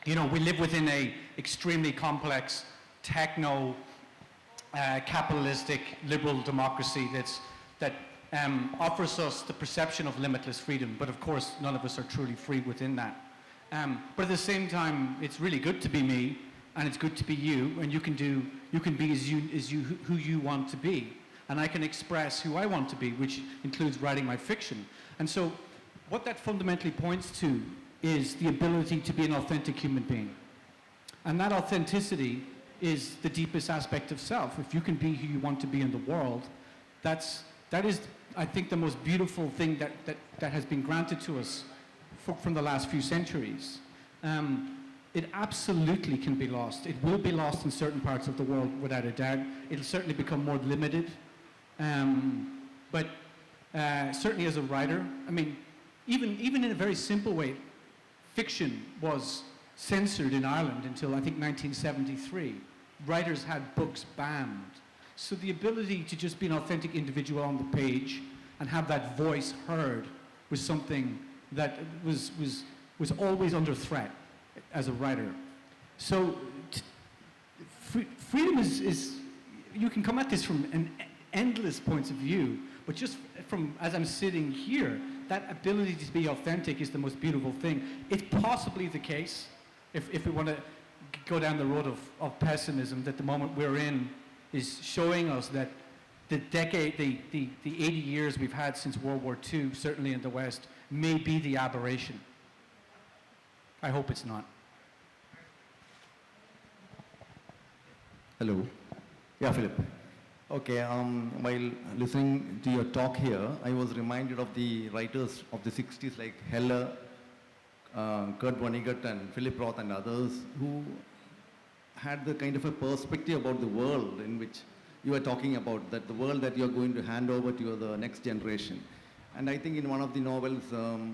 You know, we live within a extremely complex, techno, capitalistic, liberal democracy that offers us the perception of limitless freedom. But of course, none of us are truly free within that. But at the same time, it's really good to be me, and it's good to be you, and you can be who you want to be. And I can express who I want to be, which includes writing my fiction. And so what that fundamentally points to is the ability to be an authentic human being. And that authenticity is the deepest aspect of self. If you can be who you want to be in the world, that is, I think, the most beautiful thing that has been granted to us from the last few centuries. It absolutely can be lost. It will be lost in certain parts of the world, without a doubt. It'll certainly become more limited. But certainly as a writer, I mean, even in a very simple way, fiction was censored in Ireland until I think 1973. Writers had books banned. So the ability to just be an authentic individual on the page and have that voice heard was something that was always under threat as a writer. So freedom is, you can come at this from an endless points of view, but just from, as I'm sitting here, that ability to be authentic is the most beautiful thing. It's possibly the case, if we want to go down the road of pessimism, that the moment we're in is showing us that the 80 years we've had since World War II, certainly in the West, may be the aberration. I hope it's not. Hello. Yeah, Philip. Okay, while listening to your talk here, I was reminded of the writers of the 60s like Heller, Kurt Vonnegut and Philip Roth and others who had the kind of a perspective about the world in which you were talking about, that the world that you are going to hand over to the next generation. And I think in one of the novels,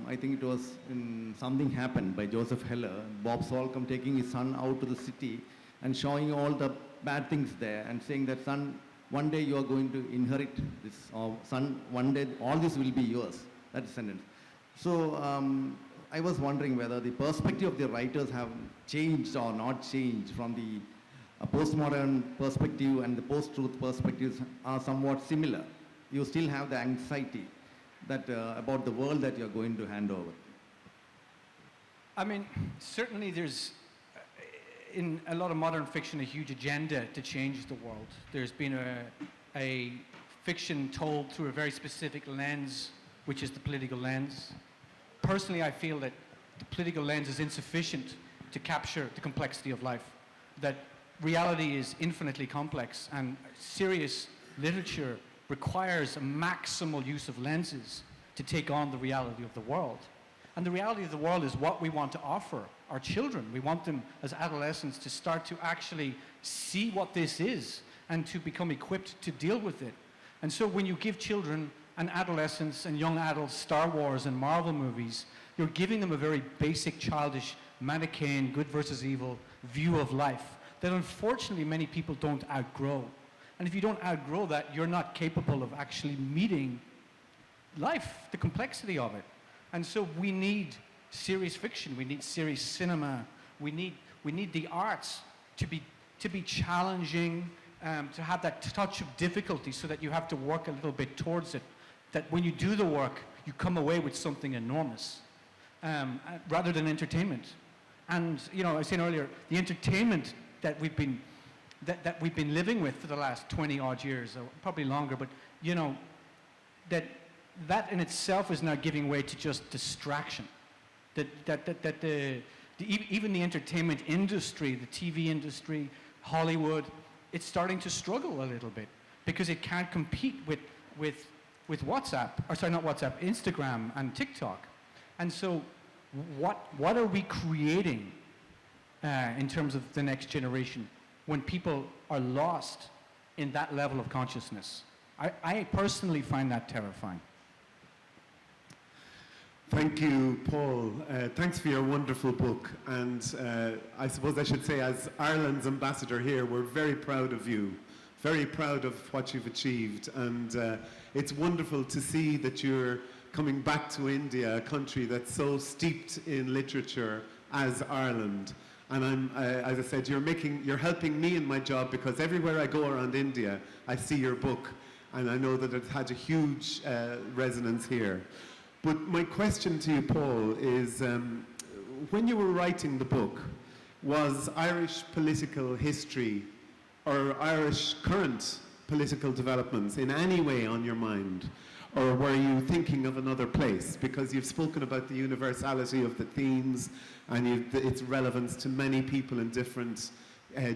I think it was in Something Happened by Joseph Heller, Bob Salcombe taking his son out to the city and showing all the bad things there and saying that, son, one day you are going to inherit this, or son, one day all this will be yours. That's a sentence. So I was wondering whether the perspective of the writers have changed or not changed from the postmodern perspective, and the post-truth perspectives are somewhat similar. You still have the anxiety that about the world that you're going to hand over. I mean, certainly there's, in a lot of modern fiction, a huge agenda to change the world. There's been a fiction told through a very specific lens, which is the political lens. Personally, I feel that the political lens is insufficient to capture the complexity of life, that reality is infinitely complex, and serious literature requires a maximal use of lenses to take on the reality of the world. And the reality of the world is what we want to offer our children. We want them as adolescents to start to actually see what this is and to become equipped to deal with it. And so when you give children and adolescents and young adults Star Wars and Marvel movies, you're giving them a very basic, childish, Manichaean, good versus evil view of life that unfortunately many people don't outgrow. And if you don't outgrow that, you're not capable of actually meeting life, the complexity of it. And so we need serious fiction, we need serious cinema, we need the arts to be challenging, to have that touch of difficulty so that you have to work a little bit towards it. That when you do the work, you come away with something enormous, rather than entertainment. And you know, I was saying earlier, the entertainment that we've been living with for the last 20 odd years, or probably longer, but you know, that in itself is now giving way to just distraction. Even the entertainment industry, the TV industry, Hollywood, it's starting to struggle a little bit because it can't compete with WhatsApp, or sorry, not WhatsApp, Instagram and TikTok. And so what are we creating in terms of the next generation when people are lost in that level of consciousness? I personally find that terrifying. Thank you, Paul. Thanks for your wonderful book. And I suppose I should say, as Ireland's ambassador here, we're very proud of you, very proud of what you've achieved. And it's wonderful to see that you're coming back to India, a country that's so steeped in literature as Ireland. And as I said, you're helping me in my job, because everywhere I go around India, I see your book. And I know that it had a huge resonance here. But my question to you, Paul, is when you were writing the book, was Irish political history or Irish current political developments in any way on your mind? Or were you thinking of another place? Because you've spoken about the universality of the themes and its relevance to many people in different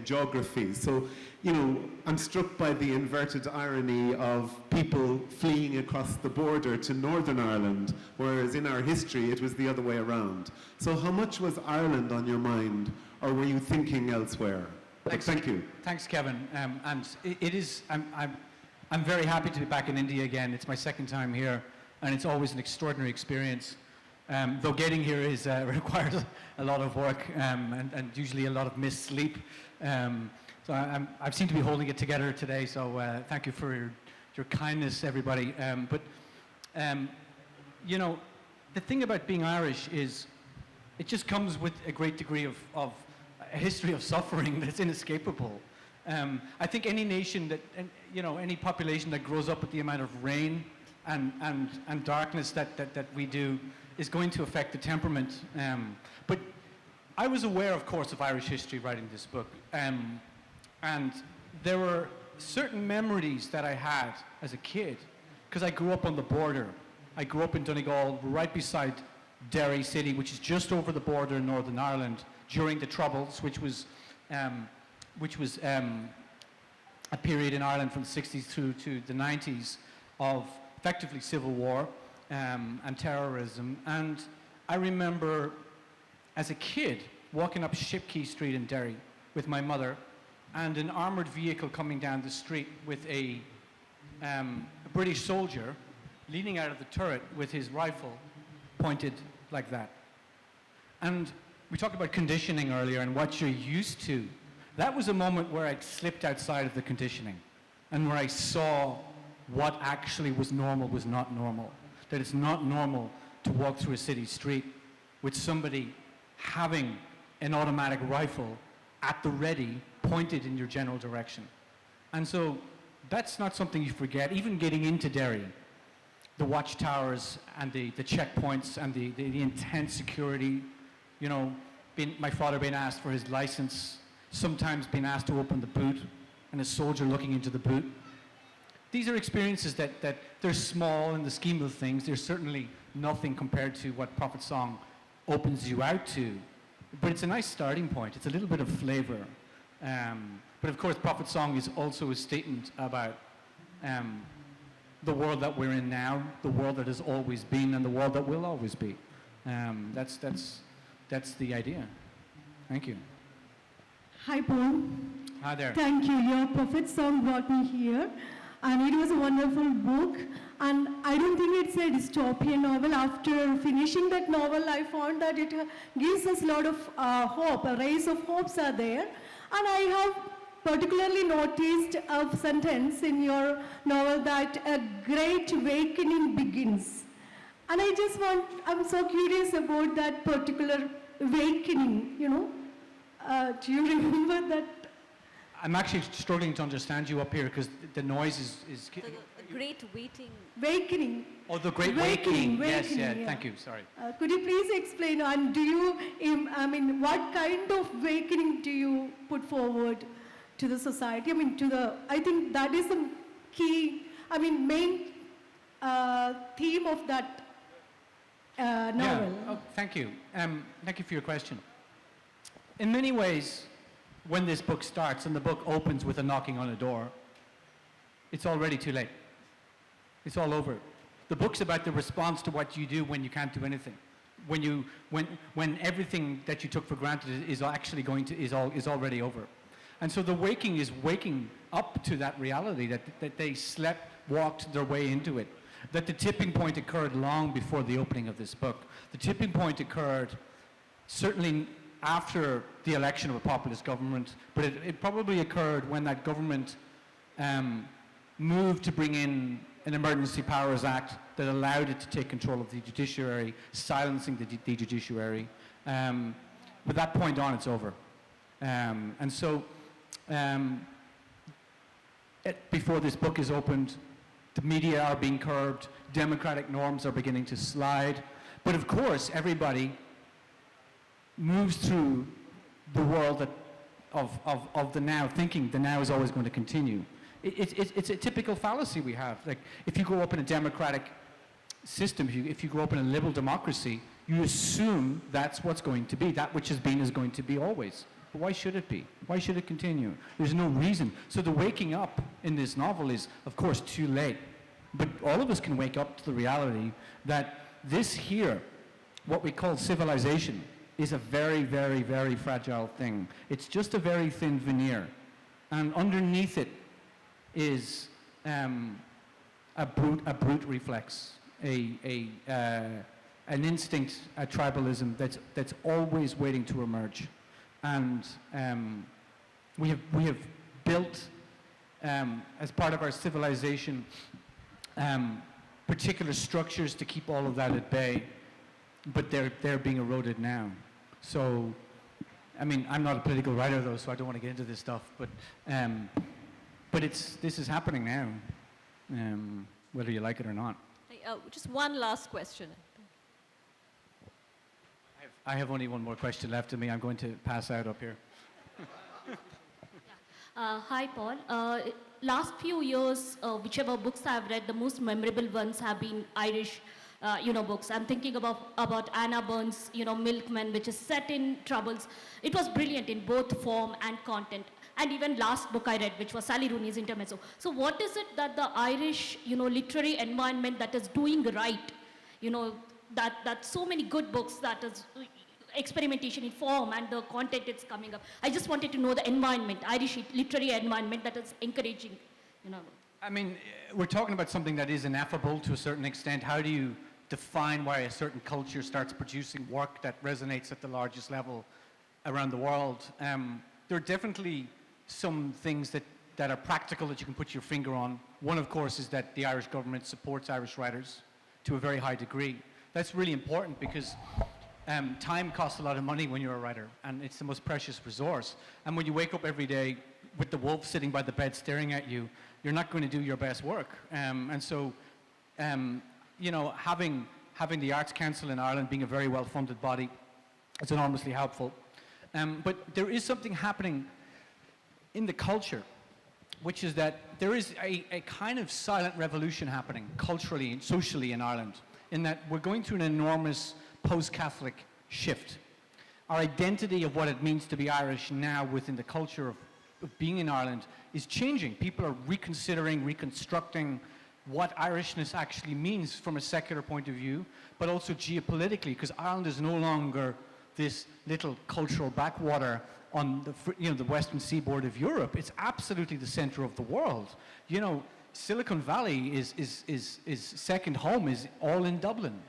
geographies. So, you know, I'm struck by the inverted irony of people fleeing across the border to Northern Ireland, whereas in our history it was the other way around. So how much was Ireland on your mind, or were you thinking elsewhere? Thank you. Thanks, Kevin. And it is, I'm very happy to be back in India again. It's my second time here, and it's always an extraordinary experience. Though getting here is requires a lot of work and usually a lot of missed sleep. So I seem to be holding it together today, so thank you for your kindness, everybody. You know, the thing about being Irish is it just comes with a great degree of a history of suffering that's inescapable. I think any nation that, you know, any population that grows up with the amount of rain and darkness that we do is going to affect the temperament. But I was aware, of course, of Irish history writing this book. And there were certain memories that I had as a kid, because I grew up on the border. I grew up in Donegal, right beside Derry City, which is just over the border in Northern Ireland, during the Troubles, which was a period in Ireland from the 60s through to the 90s of effectively civil war and terrorism. And I remember as a kid walking up Shipquay Street in Derry with my mother, and an armoured vehicle coming down the street with a British soldier leaning out of the turret with his rifle pointed like that. And we talked about conditioning earlier and what you're used to. That was a moment where I'd slipped outside of the conditioning and where I saw what actually was normal was not normal. That it's not normal to walk through a city street with somebody having an automatic rifle at the ready, pointed in your general direction. And so that's not something you forget. Even getting into Derry, the watchtowers and the checkpoints and the intense security, you know, my father being asked for his license, sometimes being asked to open the boot, and a soldier looking into the boot. These are experiences that they're small in the scheme of things. They're certainly nothing compared to what Prophet Song opens you out to. But it's a nice starting point. It's a little bit of flavor. But of course, Prophet Song is also a statement about the world that we're in now, the world that has always been, and the world that will always be. That's the idea. Thank you. Hi, Paul. Hi there. Thank you. Your Prophet Song brought me here, and it was a wonderful book. And I don't think it's a dystopian novel. After finishing that novel, I found that it gives us a lot of hope. A rays of hopes are there. And I have particularly noticed a sentence in your novel that a great awakening begins. And I'm so curious about that particular awakening, do you remember that? I'm actually struggling to understand you up here because the noise is The great waiting. Awakening. oh, the great wakening. Yes, yeah, thank you, sorry. Could you please explain, and what kind of awakening do you put forward to the society? I think that is the key, main theme of that novel. Yeah. Oh, thank you. Thank you for your question. In many ways, when this book starts and the book opens with a knocking on a door, it's already too late. It's all over. The book's about the response to what you do when you can't do anything. When everything that you took for granted is actually is already over. And so the waking is waking up to that reality that they slept, walked their way into it. That the tipping point occurred long before the opening of this book. The tipping point occurred certainly after the election of a populist government, but it probably occurred when that government moved to bring in an Emergency Powers Act that allowed it to take control of the judiciary, silencing the judiciary. But that point on, it's over. And so, before this book is opened, the media are being curbed, democratic norms are beginning to slide. But of course, everybody moves through the world of the now, thinking the now is always going to continue. It's a typical fallacy we have. Like, if you grow up in a democratic system, if you grow up in a liberal democracy, you assume that's what's going to be. That which has been is going to be always. But why should it be? Why should it continue? There's no reason. So the waking up in this novel is, of course, too late. But all of us can wake up to the reality that this here, what we call civilization, is a very, very, very fragile thing. It's just a very thin veneer. And underneath it is a brute reflex, an instinct, a tribalism that's always waiting to emerge. And we have built, as part of our civilization, particular structures to keep all of that at bay, but they're being eroded now. So, I'm not a political writer though, so I don't want to get into this stuff, but this is happening now, whether you like it or not. Just one last question. I have only one more question left of me. I'm going to pass out up here. Hi, Paul. Last few years, whichever books I've read, the most memorable ones have been Irish, books. I'm thinking about Anna Burns', Milkman, which is set in Troubles. It was brilliant in both form and content. And even last book I read, which was Sally Rooney's Intermezzo. So what is it that the Irish, literary environment that is doing right, that so many good books that is experimentation in form and the content it's coming up. I just wanted to know the environment, Irish literary environment that is encouraging, We're talking about something that is ineffable to a certain extent. How do you define why a certain culture starts producing work that resonates at the largest level around the world? There are definitely some things that are practical that you can put your finger on. One, of course, is that the Irish government supports Irish writers to a very high degree. That's really important because time costs a lot of money when you're a writer, and it's the most precious resource. And when you wake up every day with the wolf sitting by the bed staring at you, you're not going to do your best work. And so, having the Arts Council in Ireland being a very well-funded body is enormously helpful. But there is something happening in the culture, which is that there is a kind of silent revolution happening culturally and socially in Ireland, in that we're going through an enormous post-Catholic shift. Our identity of what it means to be Irish now within the culture of being in Ireland is changing. People are reconstructing what Irishness actually means from a secular point of view, but also geopolitically, because Ireland is no longer this little cultural backwater on the western seaboard of Europe. It's absolutely the center of the world. Silicon Valley is second home is all in Dublin.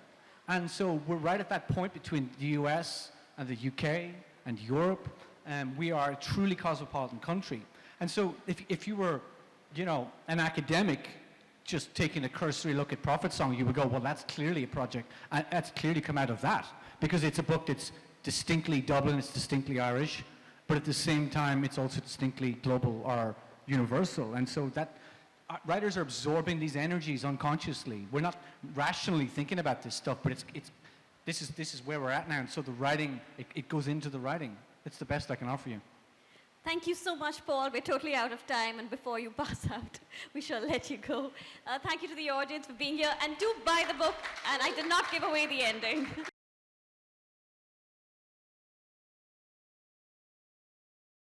And so we're right at that point between the US and the UK and Europe. We are a truly cosmopolitan country. And so if you were, an academic just taking a cursory look at Prophet Song, you would go, well, that's clearly a project, and that's clearly come out of that, because it's a book that's distinctly Dublin, it's distinctly Irish, but at the same time, it's also distinctly global or universal. And so that writers are absorbing these energies unconsciously. We're not rationally thinking about this stuff, but this is where we're at now. And so the writing, it goes into the writing. It's the best I can offer you. Thank you so much, Paul. We're totally out of time, and before you pass out, we shall let you go. Thank you to the audience for being here, and do buy the book, and I did not give away the ending.